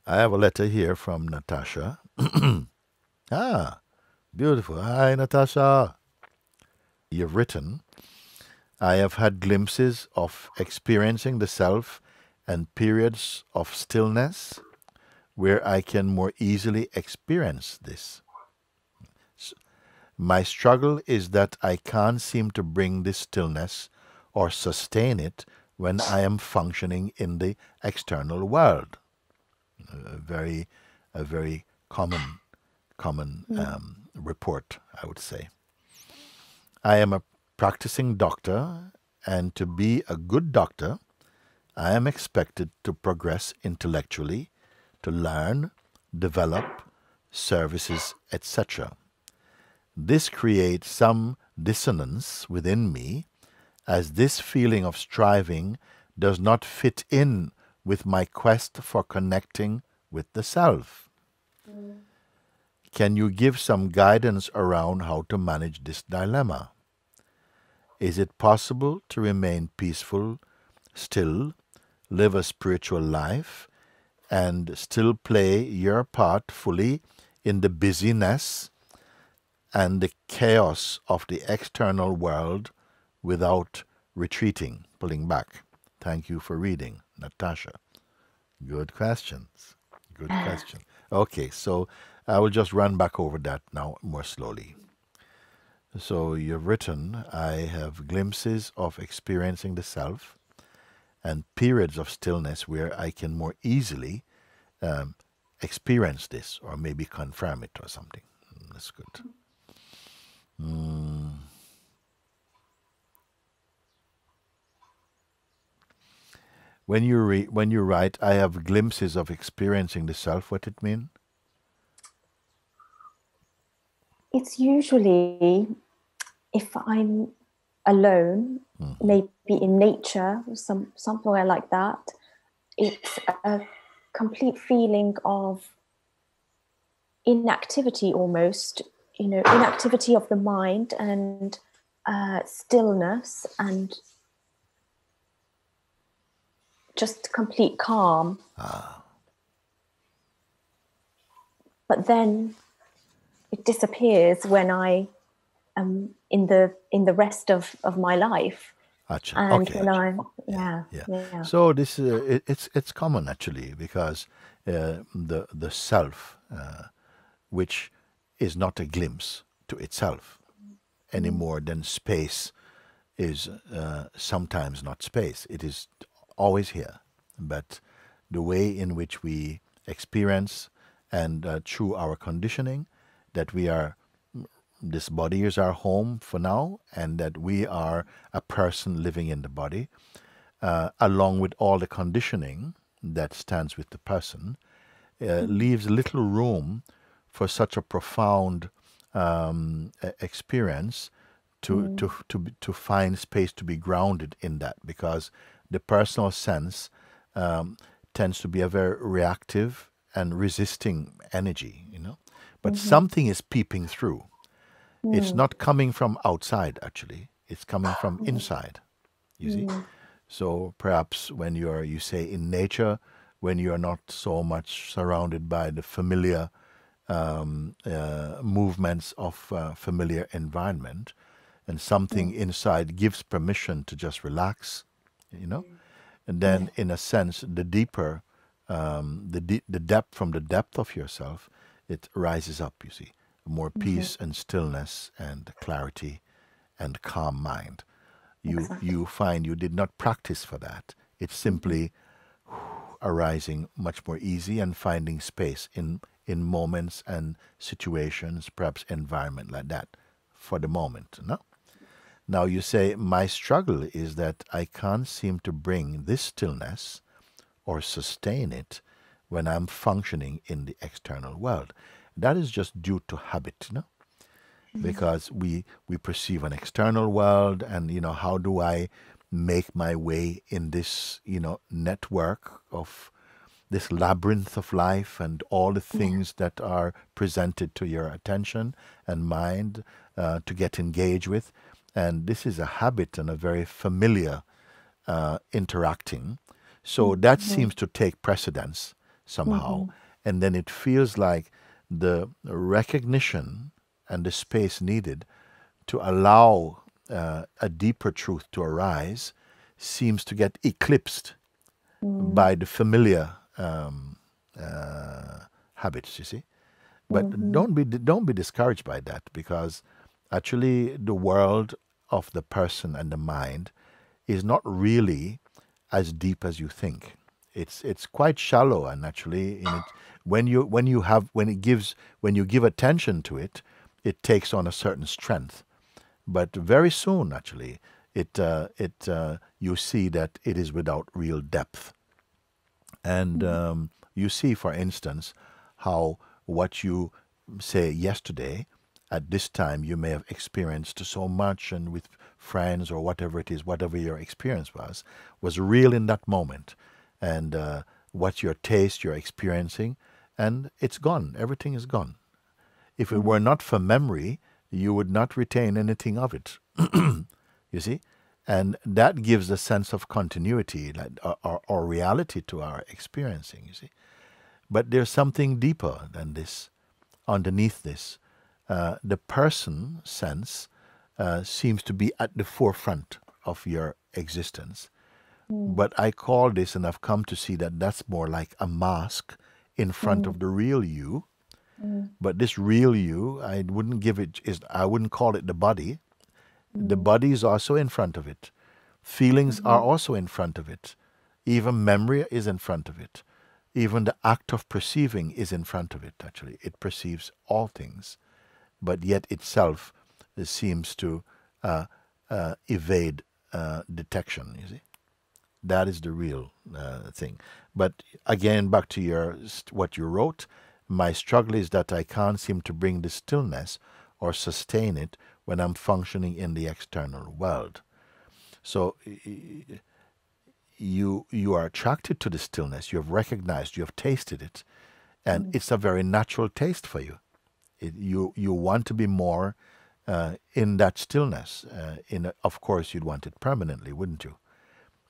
I have a letter here from Natasha. Ah, beautiful. Hi, Natasha. You've written, I have had glimpses of experiencing the self and periods of stillness where I can more easily experience this. My struggle is that I can't seem to bring this stillness or sustain it when I am functioning in the external world. A very common report, I would say. I am a practicing doctor, and to be a good doctor, I am expected to progress intellectually, to learn, develop, services, etc. This creates some dissonance within me, as this feeling of striving does not fit in with my quest for connecting with the self. Can you give some guidance around how to manage this dilemma? Is it possible to remain peaceful, still, live a spiritual life, and still play your part fully in the busyness and the chaos of the external world without retreating, pulling back? Thank you for reading, Natasha. Good questions. Good question. Okay, so I will just run back over that now more slowly. So you've written, I have glimpses of experiencing the self and periods of stillness where I can more easily experience this, or maybe confirm it or something. That's good. When you write, I have glimpses of experiencing the self, what it mean? It's usually if I'm alone, maybe in nature, somewhere like that. It's a complete feeling of inactivity almost, inactivity of the mind and stillness and just complete calm. But then it disappears when I am in the rest of my life. Achha. And Okay, when achha. yeah. So this it's common actually, because the self, which is not a glimpse to itself any more than space is sometimes not space. It is always here, but the way in which we experience and through our conditioning that we are, this body is our home for now, and that we are a person living in the body, along with all the conditioning that stands with the person, leaves little room for such a profound experience to find space to be grounded in that, because the personal sense tends to be a very reactive and resisting energy, but something is peeping through. It's not coming from outside, actually. It's coming from inside, you see. So perhaps when you say in nature, when you're not so much surrounded by the familiar movements of familiar environment, and something inside gives permission to just relax, and then in a sense, the deeper, the depth, from the depth of yourself, it rises up, you see, more peace and stillness and clarity and calm mind. You find you did not practice for that. It's simply arising much more easy and finding space in moments and situations, perhaps environment like that for the moment. No? Now you say, my struggle is that I can't seem to bring this stillness or sustain it when I'm functioning in the external world. That is just due to habit, because we perceive an external world, and how do I make my way in this network of this labyrinth of life and all the things that are presented to your attention and mind to get engaged with. And this is a habit and a very familiar interacting. So that seems to take precedence. somehow. And then it feels like the recognition and the space needed to allow a deeper truth to arise seems to get eclipsed by the familiar habits, you see. But don't be discouraged by that, because actually the world of the person and the mind is not really as deep as you think. It's quite shallow, and actually in it, when you give attention to it, it takes on a certain strength. But very soon, actually, you see that it is without real depth. And you see, for instance, how what you say yesterday, at this time you may have experienced so much, and with friends or whatever it is, whatever your experience was real in that moment. And what your taste you're experiencing, and it's gone. Everything is gone. If it were not for memory, you would not retain anything of it. You see? And that gives a sense of continuity or reality to our experiencing, you see. But there's something deeper than this, underneath this. The person sense seems to be at the forefront of your existence. But I call this, and I've come to see that that's more like a mask in front of the real you. But this real you, I wouldn't call it the body. The body is also in front of it. Feelings are also in front of it. Even memory is in front of it. Even the act of perceiving is in front of it, actually. It perceives all things, but yet itself seems to evade detection, you see. That is the real thing. But again, back to what you wrote, my struggle is that I can't seem to bring the stillness or sustain it when I'm functioning in the external world. So you are attracted to the stillness. You have recognized, you have tasted it, and it's a very natural taste for you. You want to be more in that stillness. Of course, you'd want it permanently, wouldn't you?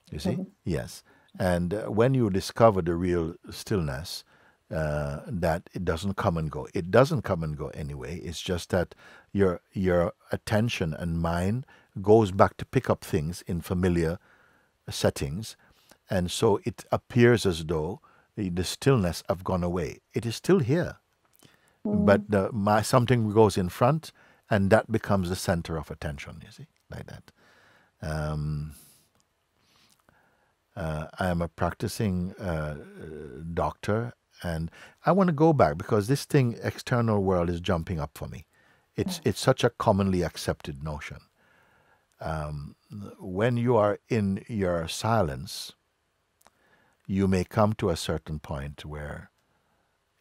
You see? Yes. And when you discover the real stillness, that it doesn't come and go. It doesn't come and go anyway. It's just that your attention and mind goes back to pick up things in familiar settings, and so it appears as though the stillness have gone away. It is still here, but something goes in front, and that becomes the center of attention. You see, like that. I am a practicing doctor, and I want to go back because this thing, external world, is jumping up for me. It's such a commonly accepted notion. When you are in your silence, you may come to a certain point where,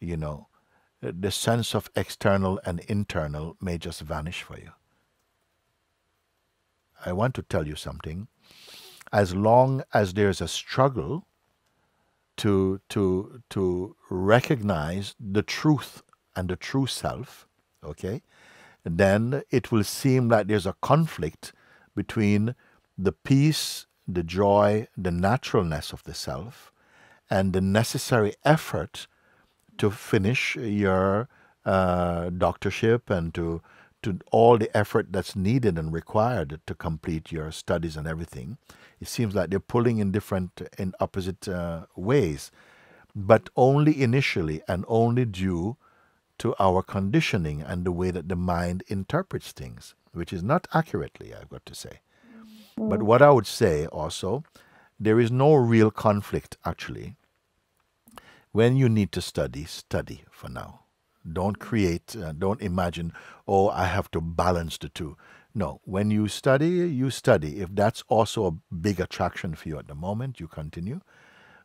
the sense of external and internal may just vanish for you. I want to tell you something. As long as there's a struggle to recognize the truth and the true self, okay, then it will seem like there's a conflict between the peace, the joy, the naturalness of the self, and the necessary effort to finish your doctorship and to all the effort that's needed and required to complete your studies and everything. It seems like they're pulling in opposite ways, but only initially and only due to our conditioning and the way that the mind interprets things, which is not accurately, I've got to say. But what I would say also, there is no real conflict actually. When you need to study, study for now. Don't don't imagine, oh, I have to balance the two. No, when you study, you study. If that's also a big attraction for you at the moment, you continue.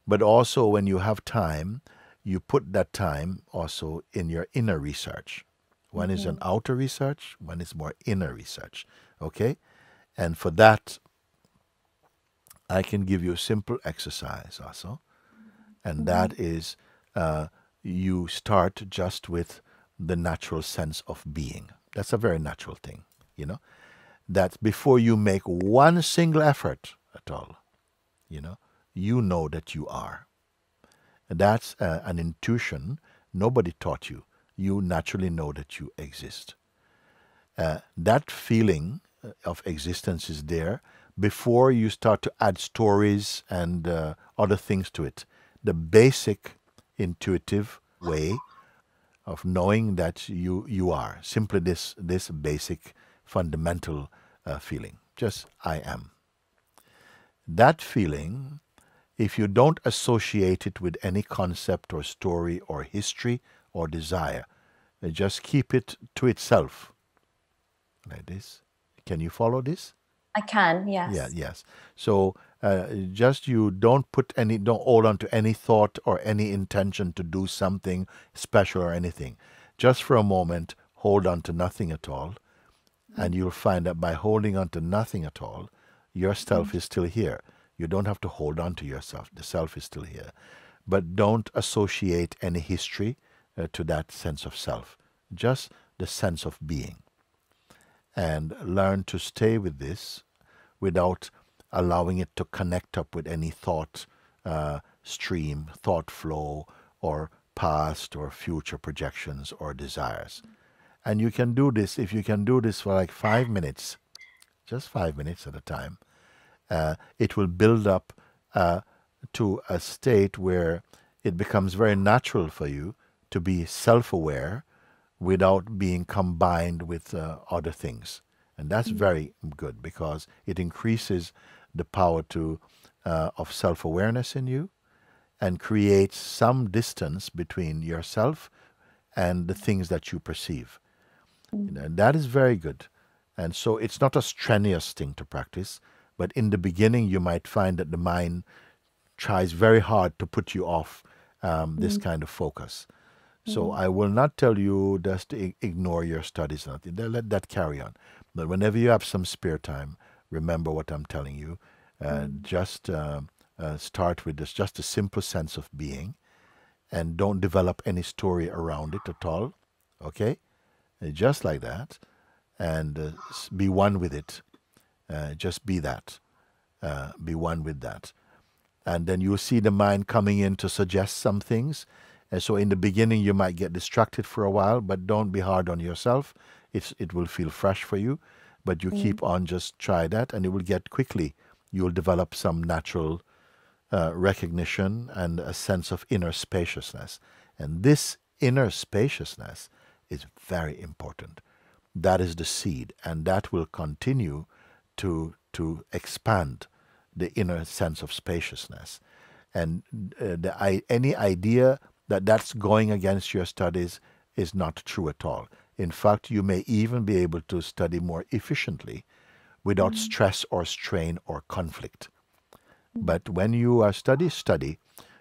But also when you have time, you put that time also in your inner research. One is an outer research, one is more inner research. Okay? And for that, I can give you a simple exercise also. And that is you start just with the natural sense of being. That's a very natural thing, that before you make one single effort at all, you know that you are. That's an intuition. Nobody taught you. You naturally know that you exist. That feeling of existence is there before you start to add stories and other things to it. The basic intuitive way of knowing that you are. Simply this basic fundamental feeling. Just I am. That feeling, if you don't associate it with any concept or story or history or desire, just keep it to itself. Like this. Can you follow this? I can, yes. Yeah, yes. So just you don't hold on to any thought or any intention to do something special or anything. Just for a moment, hold on to nothing at all. And you'll find that by holding on to nothing at all, yourself is still here. You don't have to hold on to yourself. The self is still here. But don't associate any history to that sense of self. Just the sense of being. And learn to stay with this without allowing it to connect up with any thought stream, thought flow, or past or future projections or desires. And you can do this, if you can do this for like 5 minutes, just 5 minutes at a time, it will build up to a state where it becomes very natural for you to be self-aware without being combined with other things. And that's very good because it increases the power of self-awareness in you and creates some distance between yourself and the things that you perceive. And that is very good. And so it's not a strenuous thing to practice, but in the beginning you might find that the mind tries very hard to put you off this kind of focus. So I will not tell you just to ignore your studies. Let that carry on. But whenever you have some spare time, remember what I'm telling you. Just start with this, just a simple sense of being, and don't develop any story around it at all. Okay? Just like that. And be one with it. Just be that. Be one with that. And then you'll see the mind coming in to suggest some things. And so in the beginning, you might get distracted for a while, but don't be hard on yourself. It will feel fresh for you, but you keep on, just try that, and it will get quickly. You'll develop some natural recognition and a sense of inner spaciousness. And this inner spaciousness is very important. That is the seed, and that will continue to expand the inner sense of spaciousness. And any idea that's going against your studies is not true at all. In fact, you may even be able to study more efficiently without stress or strain or conflict. But when you are study,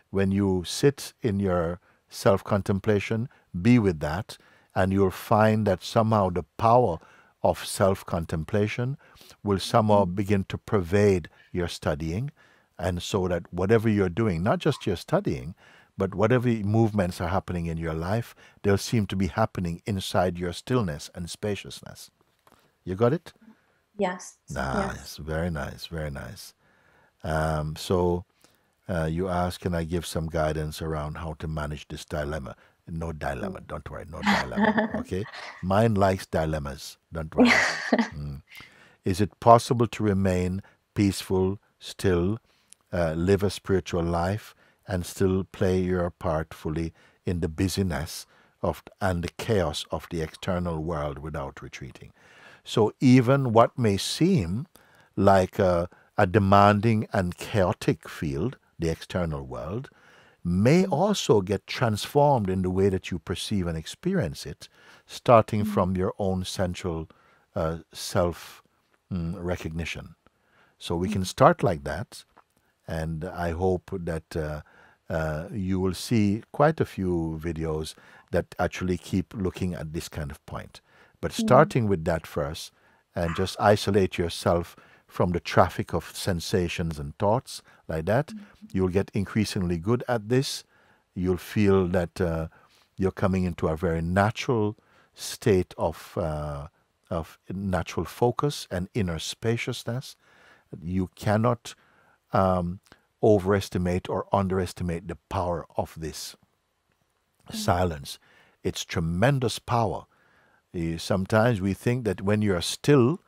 when you sit in your self-contemplation, be with that, and you'll find that somehow the power of self-contemplation will somehow begin to pervade your studying, and so that whatever you're doing, not just your studying, but whatever movements are happening in your life, they'll seem to be happening inside your stillness and spaciousness. You got it? Yes. Nice. Yes. Very nice. Very nice. So you ask, can I give some guidance around how to manage this dilemma? No dilemma. Don't worry. No dilemma. Okay? Mind likes dilemmas. Don't worry. Is it possible to remain peaceful, still, live a spiritual life, and still play your part fully in the busyness and the chaos of the external world without retreating? So even what may seem like a demanding and chaotic field, the external world, may also get transformed in the way that you perceive and experience it, starting from your own central self-recognition. So we can start like that, and I hope that you will see quite a few videos that actually keep looking at this kind of point. But starting with that first, and just isolate yourself from the traffic of sensations and thoughts like that, you'll get increasingly good at this. You'll feel that you're coming into a very natural state of natural focus and inner spaciousness. You cannot overestimate or underestimate the power of this silence. It's tremendous power. Sometimes we think that when you're still,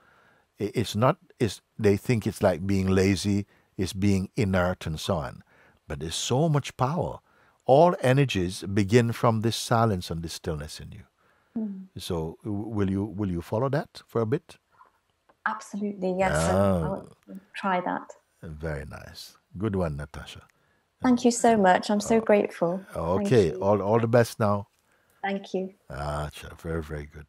they think it's like being lazy, it's being inert and so on. But there's so much power. All energies begin from this silence and this stillness in you. So will you follow that for a bit? Absolutely, yes. I'll try that. Very nice. Good one, Natasha. Thank you so much. I'm so grateful. Okay, all the best now. Thank you. Very, very good.